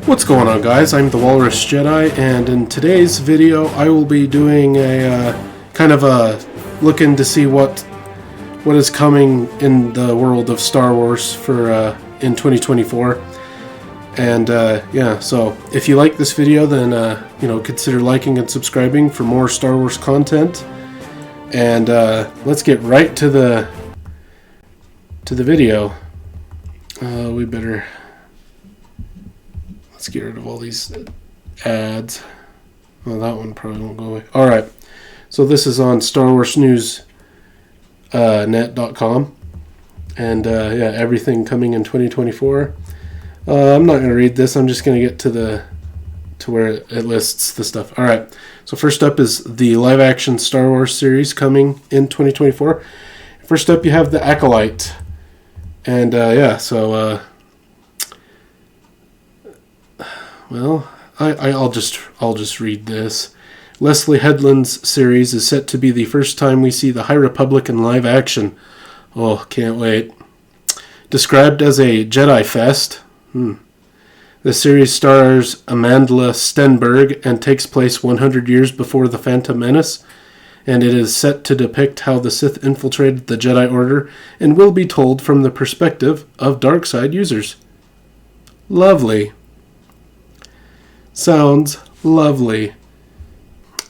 What's going on, guys? I'm the Walrus Jedi, and in today's video I will be doing a kind of a looking to see what is coming in the world of Star Wars for in 2024. And yeah, so if you like this video, then consider liking and subscribing for more Star Wars content. And let's get right to the video. We better. Let's get rid of all these ads. Well, that one probably won't go away. Alright, so this is on StarWarsNews.net.com. And yeah, everything coming in 2024. I'm not going to read this. I'm just going to get to where it lists the stuff. Alright, so first up is the live-action Star Wars series coming in 2024. First up, you have The Acolyte. And yeah, so... well, I'll just read this. Leslie Headland's series is set to be the first time we see the High Republic in live action. Oh, can't wait. Described as a Jedi fest. The series stars Amandla Stenberg and takes place 100 years before The Phantom Menace, and it is set to depict how the Sith infiltrated the Jedi Order and will be told from the perspective of dark side users. Lovely. Sounds lovely.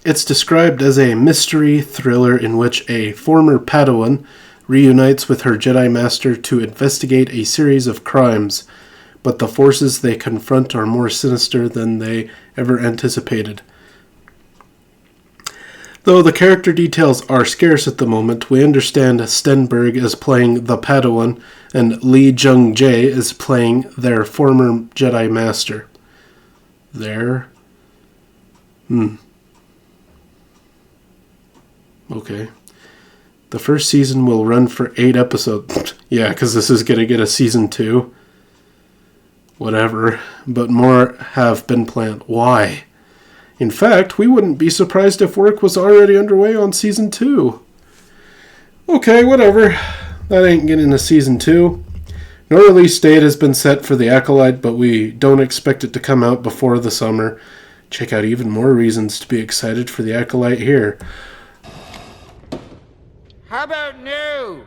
It's described as a mystery thriller in which a former Padawan reunites with her Jedi Master to investigate a series of crimes, but the forces they confront are more sinister than they ever anticipated. Though the character details are scarce at the moment, we understand Stenberg is playing the Padawan and Lee Jung-jae is playing their former Jedi Master. Okay. The first season will run for 8 episodes. Yeah, because this is going to get a season 2. Whatever. But more have been planned. Why? In fact, we wouldn't be surprised if work was already underway on season 2. Okay, whatever. That ain't getting a season 2. No release date has been set for The Acolyte, but we don't expect it to come out before the summer. Check out even more reasons to be excited for The Acolyte here. How about new?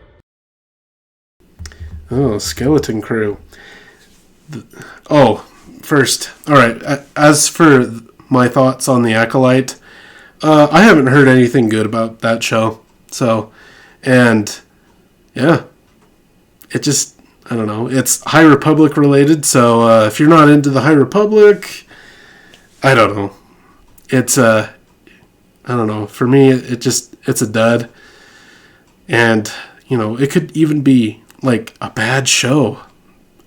Oh, Skeleton Crew. First. Alright, as for my thoughts on The Acolyte, I haven't heard anything good about that show. So, and, yeah. It just... I don't know. It's High Republic related, so if you're not into the High Republic, I don't know. It's I don't know. For me, it's a dud. And, it could even be like a bad show.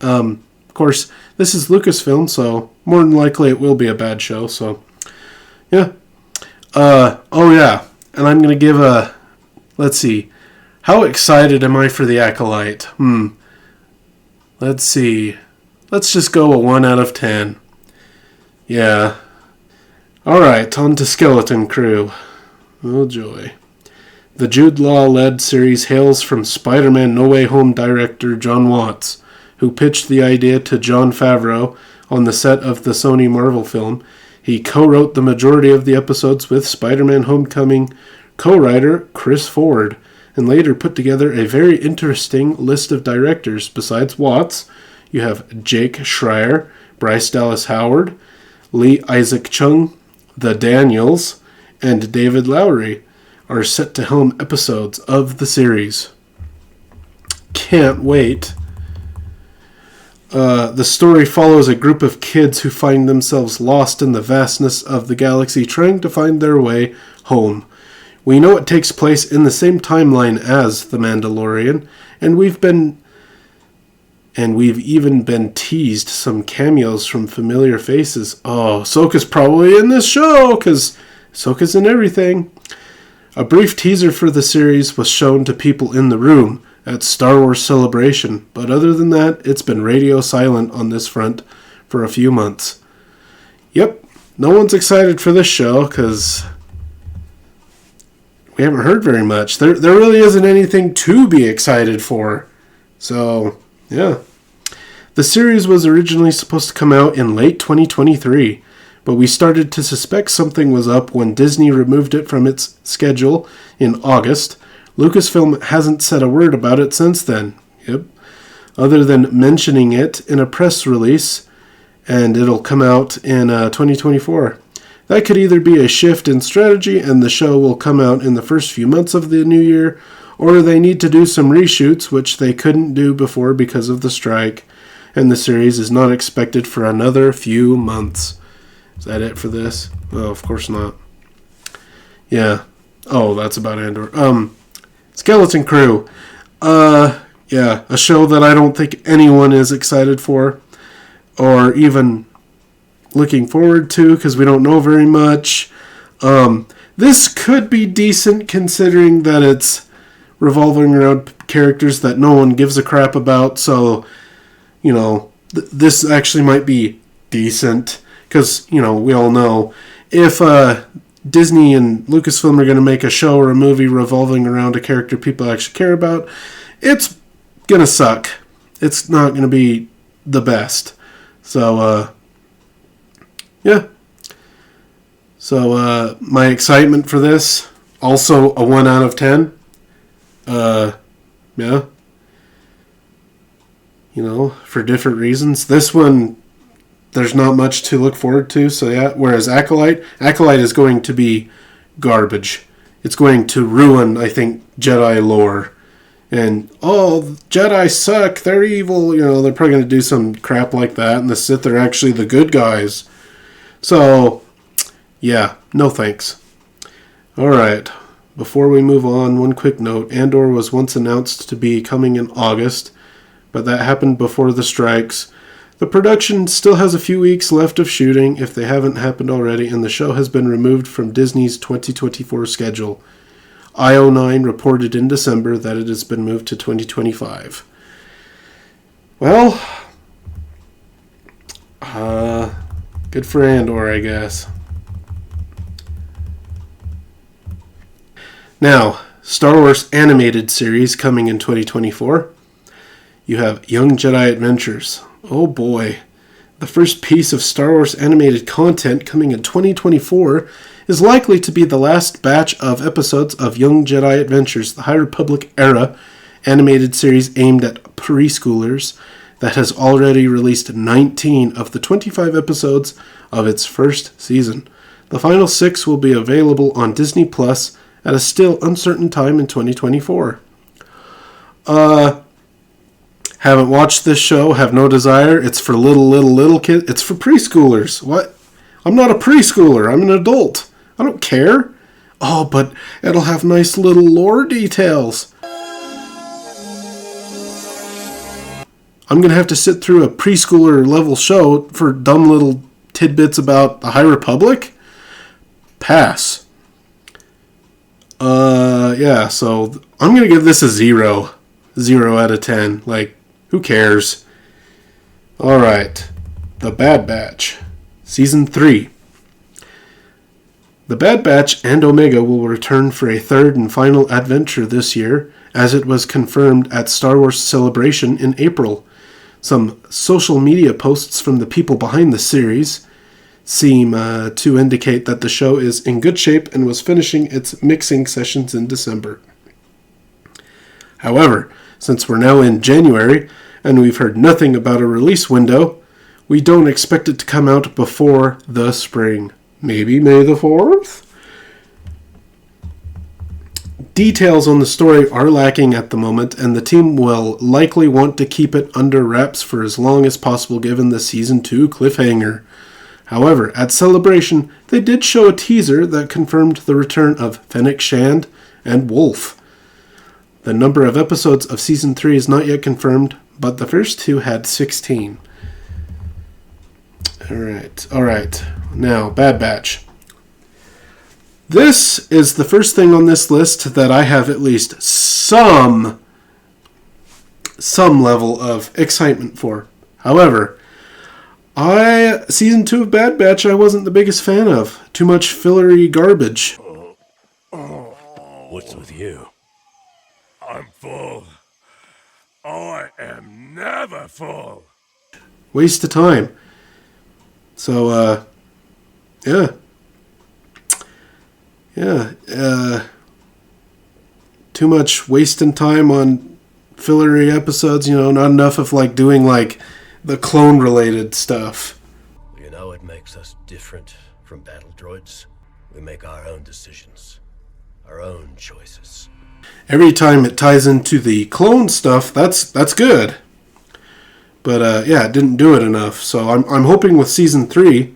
Of course, this is Lucasfilm, so more than likely it will be a bad show, so yeah. Oh yeah. And I'm going to give let's see. How excited am I for The Acolyte? Let's see. Let's just go a 1 out of 10. Yeah. Alright, on to Skeleton Crew. Oh joy. The Jude Law-led series hails from Spider-Man No Way Home director John Watts, who pitched the idea to Jon Favreau on the set of the Sony Marvel film. He co-wrote the majority of the episodes with Spider-Man Homecoming co-writer Chris Ford, and later put together a very interesting list of directors. Besides Watts, you have Jake Schreier, Bryce Dallas Howard, Lee Isaac Chung, the Daniels, and David Lowery are set to helm episodes of the series. Can't wait. The story follows a group of kids who find themselves lost in the vastness of the galaxy, trying to find their way home. We know it takes place in the same timeline as The Mandalorian, and we've even been teased some cameos from familiar faces. Oh, Ahsoka's probably in this show, because Ahsoka's in everything. A brief teaser for the series was shown to people in the room at Star Wars Celebration, but other than that, it's been radio silent on this front for a few months. Yep, no one's excited for this show, because... we haven't heard very much. There really isn't anything to be excited for. So, yeah. The series was originally supposed to come out in late 2023, but we started to suspect something was up when Disney removed it from its schedule in August. Lucasfilm hasn't said a word about it since then. Yep. Other than mentioning it in a press release, and it'll come out in 2024. That could either be a shift in strategy and the show will come out in the first few months of the new year, or they need to do some reshoots, which they couldn't do before because of the strike, and the series is not expected for another few months. Is that it for this? Oh, of course not. Yeah. Oh, that's about Andor. Skeleton Crew. Yeah, a show that I don't think anyone is excited for or even looking forward to because we don't know very much. This could be decent considering that it's revolving around characters that no one gives a crap about. So, this actually might be decent because, we all know if Disney and Lucasfilm are going to make a show or a movie revolving around a character people actually care about, it's going to suck. It's not going to be the best. So, yeah. So, my excitement for this, also a 1 out of 10. Yeah. For different reasons. This one, there's not much to look forward to, so yeah. Whereas Acolyte is going to be garbage. It's going to ruin, I think, Jedi lore. And, Jedi suck, they're evil, they're probably going to do some crap like that, and the Sith are actually the good guys. So, yeah, no thanks. Alright, before we move on, one quick note. Andor was once announced to be coming in August, but that happened before the strikes. The production still has a few weeks left of shooting, if they haven't happened already, and the show has been removed from Disney's 2024 schedule. IO9 reported in December that it has been moved to 2025. Well, good for Andor, I guess. Now, Star Wars animated series coming in 2024. You have Young Jedi Adventures. Oh boy. The first piece of Star Wars animated content coming in 2024 is likely to be the last batch of episodes of Young Jedi Adventures, the High Republic era animated series aimed at preschoolers that has already released 19 of the 25 episodes of its first season. The final 6 will be available on Disney Plus at a still uncertain time in 2024. Haven't watched this show, have no desire. It's for little kids. It's for preschoolers. What? I'm not a preschooler. I'm an adult. I don't care. Oh, but it'll have nice little lore details. I'm going to have to sit through a preschooler level show for dumb little tidbits about the High Republic? Pass. Yeah, so I'm going to give this a 0. 0 out of 10. Like, who cares? Alright. The Bad Batch. Season 3. The Bad Batch and Omega will return for a third and final adventure this year, as it was confirmed at Star Wars Celebration in April. Some social media posts from the people behind the series seem to indicate that the show is in good shape and was finishing its mixing sessions in December. However, since we're now in January and we've heard nothing about a release window, we don't expect it to come out before the spring. Maybe May the 4th? Details on the story are lacking at the moment, and the team will likely want to keep it under wraps for as long as possible given the Season 2 cliffhanger. However, at Celebration, they did show a teaser that confirmed the return of Fennec Shand and Wolf. The number of episodes of Season 3 is not yet confirmed, but the first 2 had 16. Alright. Now, Bad Batch. This is the first thing on this list that I have at least some level of excitement for. However, Season 2 of Bad Batch I wasn't the biggest fan of. Too much fillery garbage. What's with you? I'm full. I am never full. Waste of time. So, yeah. Yeah. Too much wasting time on fillery episodes, not enough of doing the clone related stuff. It makes us different from battle droids. We make our own decisions, our own choices. Every time it ties into the clone stuff, that's good. But it didn't do it enough. So I'm hoping with season 3,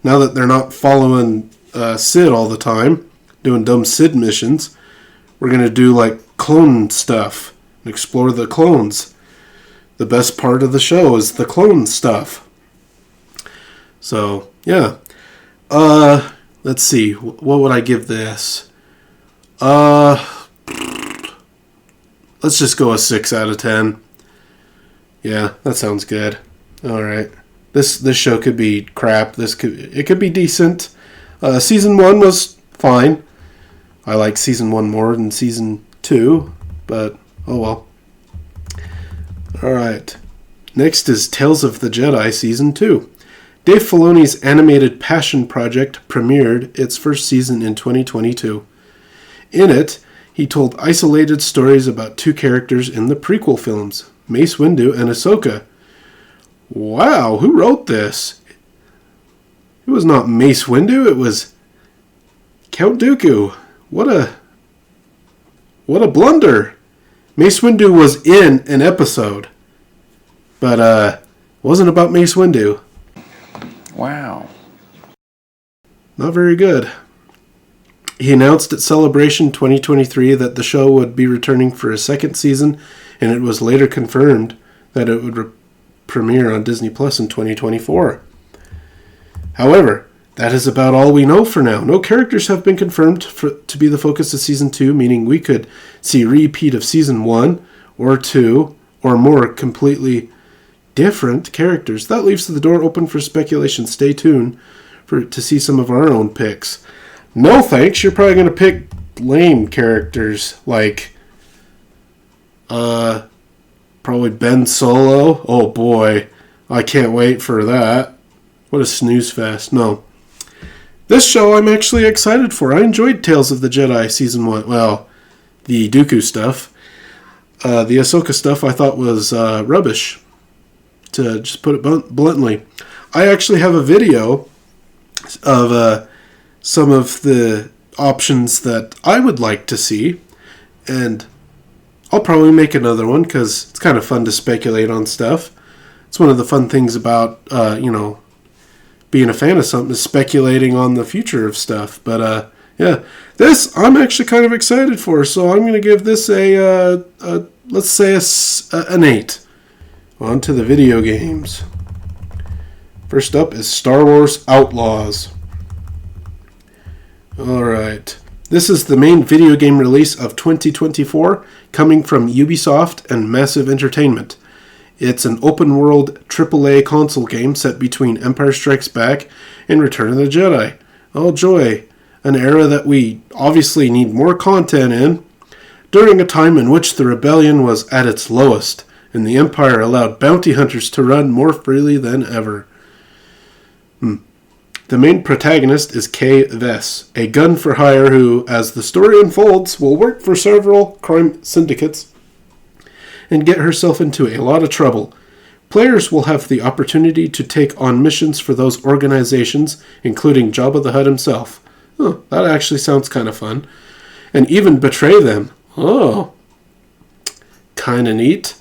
now that they're not following Sid all the time, doing dumb Sid missions, we're gonna do clone stuff and explore the clones. The best part of the show is the clone stuff. So yeah. Let's see. What would I give this? Let's just go a 6 out of 10. Yeah, that sounds good. All right. This show could be crap. It could be decent. Season 1 was fine. I like season 1 more than season 2, but oh well. All right. Next is Tales of the Jedi Season 2. Dave Filoni's animated Passion Project premiered its first season in 2022. In it, he told isolated stories about 2 characters in the prequel films, Mace Windu and Ahsoka. Wow, who wrote this? It was not Mace Windu, it was Count Dooku. What a blunder. Mace Windu was in an episode, but wasn't about Mace Windu. Wow. Not very good. He announced at Celebration 2023 that the show would be returning for a second season, and it was later confirmed that it would premiere on Disney Plus in 2024. However, that is about all we know for now. No characters have been confirmed to be the focus of Season 2, meaning we could see a repeat of Season 1 or 2 or more completely different characters. That leaves the door open for speculation. Stay tuned to see some of our own picks. No thanks, you're probably going to pick lame characters like probably Ben Solo. Oh boy, I can't wait for that. What a snooze fest. No. This show I'm actually excited for. I enjoyed Tales of the Jedi Season 1. Well, the Dooku stuff. The Ahsoka stuff I thought was rubbish, to just put it bluntly. I actually have a video of some of the options that I would like to see, and I'll probably make another one because it's kind of fun to speculate on stuff. It's one of the fun things about, being a fan of something is speculating on the future of stuff. But, this I'm actually kind of excited for, so I'm going to give this let's say an 8. On to the video games. First up is Star Wars Outlaws. Alright. This is the main video game release of 2024, coming from Ubisoft and Massive Entertainment. It's an open-world AAA console game set between Empire Strikes Back and Return of the Jedi. Oh joy, an era that we obviously need more content in, during a time in which the rebellion was at its lowest, and the Empire allowed bounty hunters to run more freely than ever. The main protagonist is Kay Vess, a gun-for-hire who, as the story unfolds, will work for several crime syndicates and get herself into a lot of trouble. Players will have the opportunity to take on missions for those organizations, including Jabba the Hutt himself. Oh, that actually sounds kind of fun. And even betray them. Oh, kind of neat.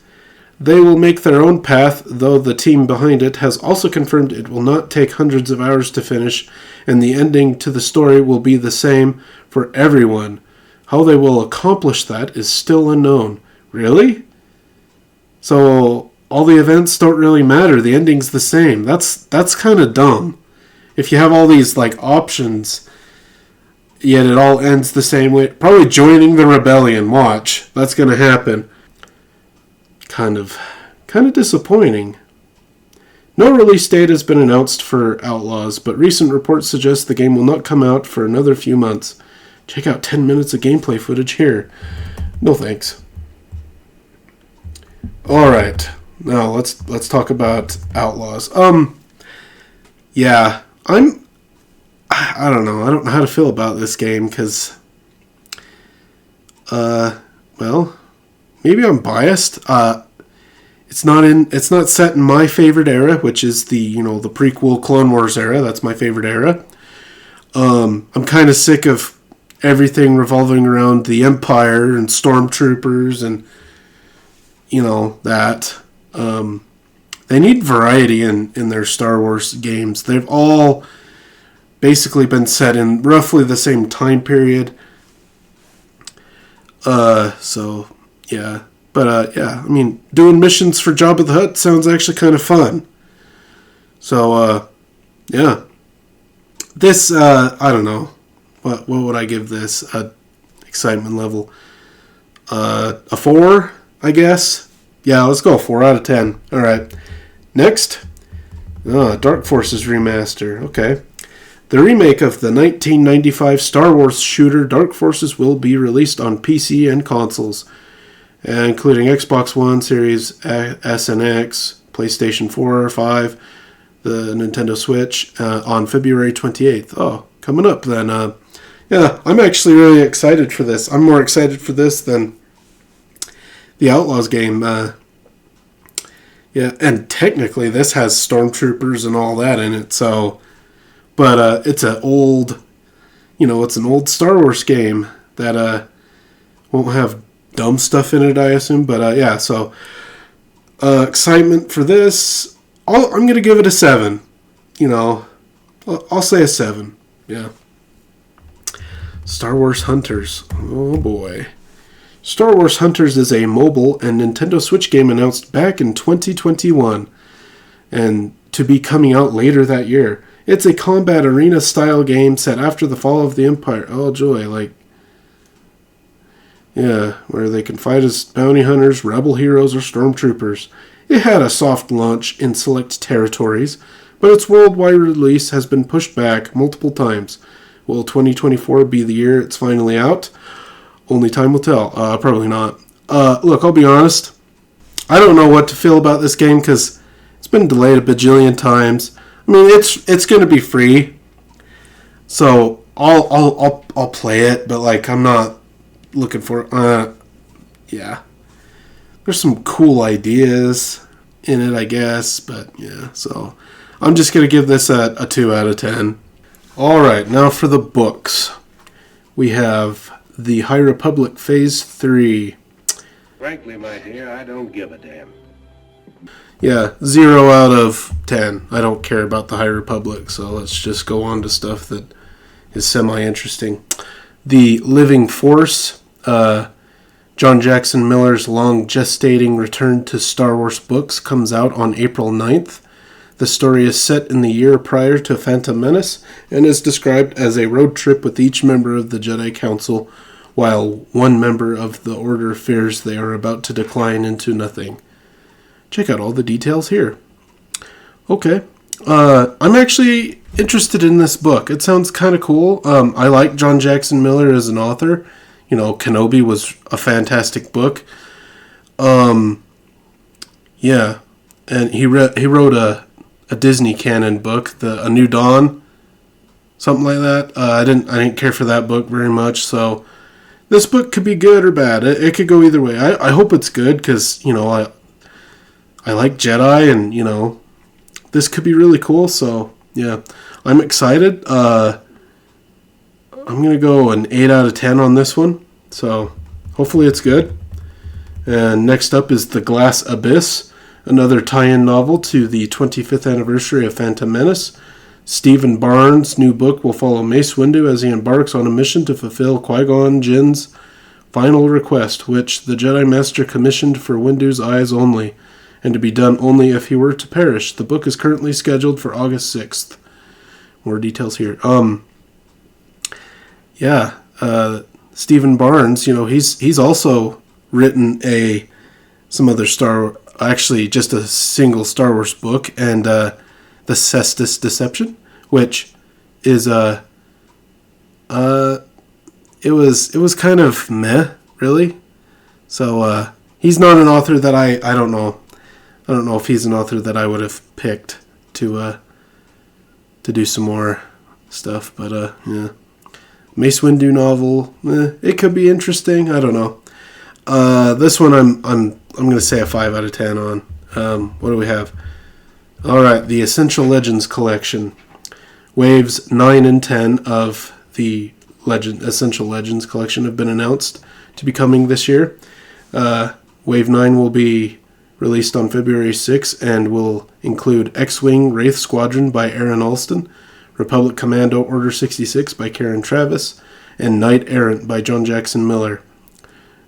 They will make their own path, though the team behind it has also confirmed it will not take hundreds of hours to finish, and the ending to the story will be the same for everyone. How they will accomplish that is still unknown. Really? So all the events don't really matter. The ending's the same. That's kind of dumb. If you have all these options, yet it all ends the same way. Probably joining the rebellion. Watch. That's going to happen. Kind of disappointing. No release date has been announced for Outlaws, but recent reports suggest the game will not come out for another few months. Check out 10 minutes of gameplay footage here. No thanks. Alright, No, let's talk about Outlaws. Yeah, I don't know. I don't know how to feel about this game because, well, maybe I'm biased. It's not set in my favorite era, which is the prequel Clone Wars era. That's my favorite era. I'm kind of sick of everything revolving around the Empire and stormtroopers and that. They need variety in their Star Wars games. They've all basically been set in roughly the same time period. So yeah. But yeah, I mean, doing missions for Jabba the Hutt sounds actually kind of fun. So yeah. This I don't know. What would I give this excitement level? A 4, I guess. Yeah, let's go 4 out of 10. All right. Next, Dark Forces remaster. Okay. The remake of the 1995 Star Wars shooter Dark Forces will be released on PC and consoles, including Xbox One, Series S and X, PlayStation 4 or 5, the Nintendo Switch, on February 28th. Oh, coming up then. Yeah, I'm actually really excited for this. I'm more excited for this than the Outlaws game. Yeah, and technically this has stormtroopers and all that in it. So, but it's an old Star Wars game that won't have dumb stuff in it, I assume. But yeah, so excitement for this. I'm gonna give it a 7. I'll say a 7. Yeah. Star Wars Hunters. Oh boy. Star Wars Hunters is a mobile and Nintendo Switch game announced back in 2021 and to be coming out later that year. It's a combat arena style game set after the fall of the Empire. Oh joy, where they can fight as bounty hunters, rebel heroes, or stormtroopers. It had a soft launch in select territories, but its worldwide release has been pushed back multiple times. Will 2024 be the year it's finally out? Only time will tell. Probably not. Look, I'll be honest. I don't know what to feel about this game because it's been delayed a bajillion times. I mean, it's going to be free, so I'll play it. But I'm not looking for. Yeah, there's some cool ideas in it, I guess. But yeah, so I'm just going to give this a 2 out of 10. All right, now for the books, we have The High Republic Phase 3. Frankly, my dear, I don't give a damn. Yeah, 0 out of 10. I don't care about The High Republic, so let's just go on to stuff that is semi-interesting. The Living Force, John Jackson Miller's long-gestating return to Star Wars books, comes out on April 9th. The story is set in the year prior to Phantom Menace and is described as a road trip with each member of the Jedi Council, while one member of the Order fears they are about to decline into nothing. Check out all the details here. Okay. I'm actually interested in this book. It sounds kind of cool. I like John Jackson Miller as an author. Kenobi was a fantastic book. Yeah. And he wrote a Disney canon book, A New Dawn, something like that. I didn't care for that book very much, so this book could be good or bad. It could go either way. I hope it's good because I like Jedi, and this could be really cool. So yeah, I'm excited. I'm gonna go an 8 out of 10 on this one. So hopefully it's good. And next up is The Glass Abyss, another tie-in novel to the 25th anniversary of Phantom Menace. Stephen Barnes' new book will follow Mace Windu as he embarks on a mission to fulfill Qui-Gon Jinn's final request, which the Jedi Master commissioned for Windu's eyes only, and to be done only if he were to perish. The book is currently scheduled for August 6th. More details here. Stephen Barnes, he's also written some other just a single Star Wars book, and The Cestus Deception, which is it was kind of meh, really. So he's not an author that I don't know. I don't know if he's an author that I would have picked to do some more stuff, but yeah. Mace Windu novel, it could be interesting. I don't know. This one I'm going to say a 5 out of 10 on. What do we have? All right, the Essential Legends collection. Waves 9 and 10 of the Essential Legends collection have been announced to be coming this year. Wave 9 will be released on February 6th and will include X-Wing Wraith Squadron by Aaron Alston, Republic Commando Order 66 by Karen Travis, and Knight Errant by John Jackson Miller.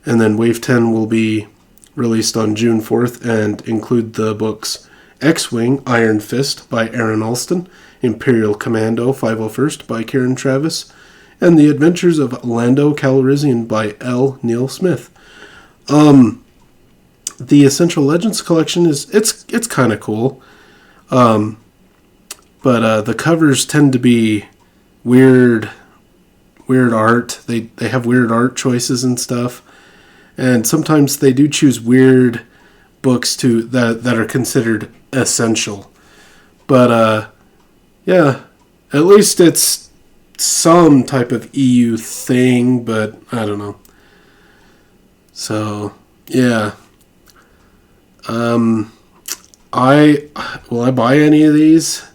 And then Wave 10 will be released on June 4th and include the books X-Wing Iron Fist by Aaron Alston, Imperial Commando 501st by Karen Travis, and The Adventures of Lando Calrissian by L. Neil Smith. The Essential Legends collection it's kind of cool. But the covers tend to be weird art. They have weird art choices and stuff. And sometimes they do choose weird books that are considered essential. But yeah, at least it's some type of EU thing, but I don't know. So, yeah. Will I buy any of these?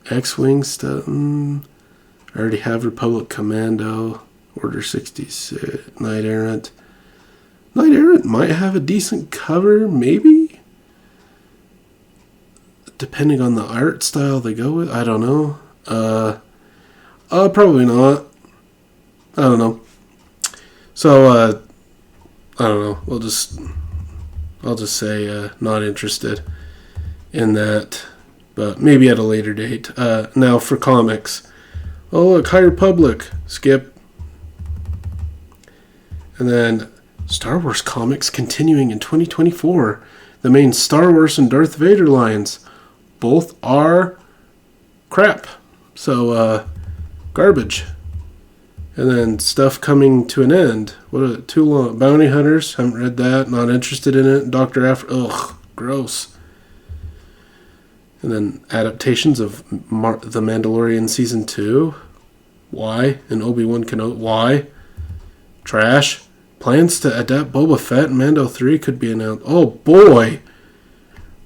X-Wing stuff. I already have Republic Commando, Order 66, Knight Errant. Knight Errant might have a decent cover, maybe? Depending on the art style they go with. I don't know. Probably not. I don't know. So, I don't know. I'll just say not interested in that. But maybe at a later date. Now for comics. Oh look, High Republic. Skip. And then Star Wars comics continuing in 2024. The main Star Wars and Darth Vader lines. Both are crap. So, garbage. And then stuff coming to an end. What? Too long. Bounty Hunters. Haven't read that. Not interested in it. Dr. Ugh. Gross. And then adaptations of The Mandalorian Season 2. Why? And Obi-Wan Kenobi. Why? Trash. Plans to adapt Boba Fett and Mando 3 could be announced. Oh boy!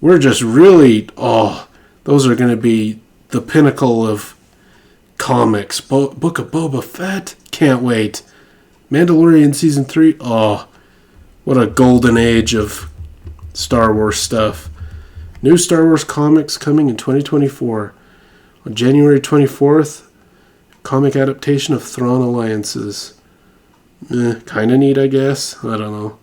We're just really... those are going to be the pinnacle of comics. Book of Boba Fett? Can't wait. Mandalorian Season 3? What a golden age of Star Wars stuff. New Star Wars comics coming in 2024. On January 24th, comic adaptation of Thrawn Alliances. Kind of neat, I guess. I don't know.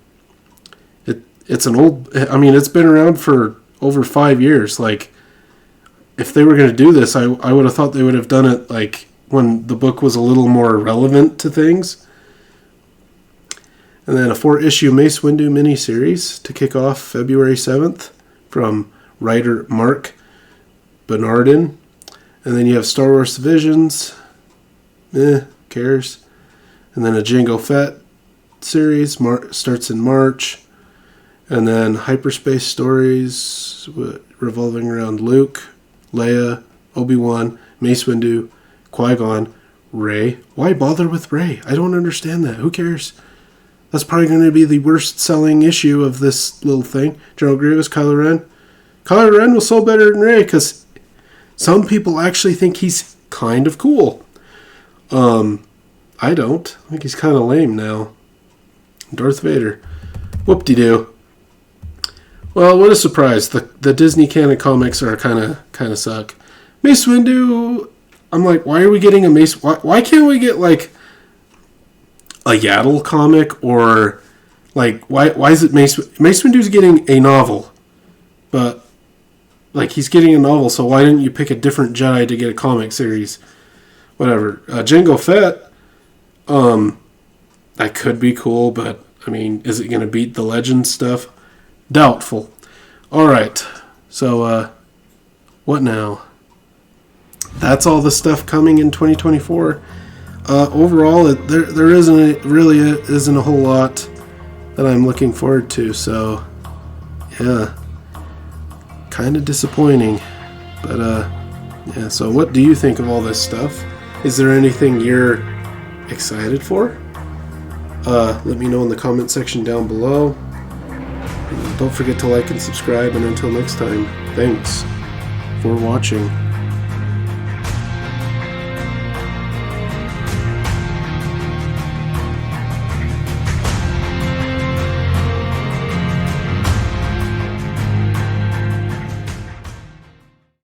It's an old... I mean, it's been around for over 5 years. Like, if they were going to do this, I would have thought they would have done it, like, when the book was a little more relevant to things. And then a 4-issue Mace Windu miniseries to kick off February 7th from writer Mark Bernardin. And then you have Star Wars Visions. Cares. And then a Jango Fett series starts in March. And then Hyperspace Stories revolving around Luke, Leia, Obi-Wan, Mace Windu, Qui-Gon, Rey. Why bother with Rey? I don't understand that. Who cares? That's probably going to be the worst selling issue of this little thing. General Grievous, Kylo Ren. Kylo Ren will sell better than Rey because some people actually think he's kind of cool. I don't. I think he's kind of lame now. Darth Vader. Whoop-de-doo. Well, what a surprise. The Disney canon comics are kind of suck. Mace Windu, I'm like, why are we getting a Mace... Why can't we get, like, a Yaddle comic? Or, like, why is it Mace Windu's getting a novel? But, like, he's getting a novel, so why didn't you pick a different Jedi to get a comic series? Whatever. Jango Fett, that could be cool, but, I mean, is it going to beat the Legend stuff? Doubtful. Alright, so, what now? That's all the stuff coming in 2024. Overall, there isn't a whole lot that I'm looking forward to, so Yeah. Kind of disappointing. But, yeah, so what do you think of all this stuff? Is there anything you're excited for? Let me know in the comment section down below. And don't forget to like and subscribe, and until next time, thanks for watching.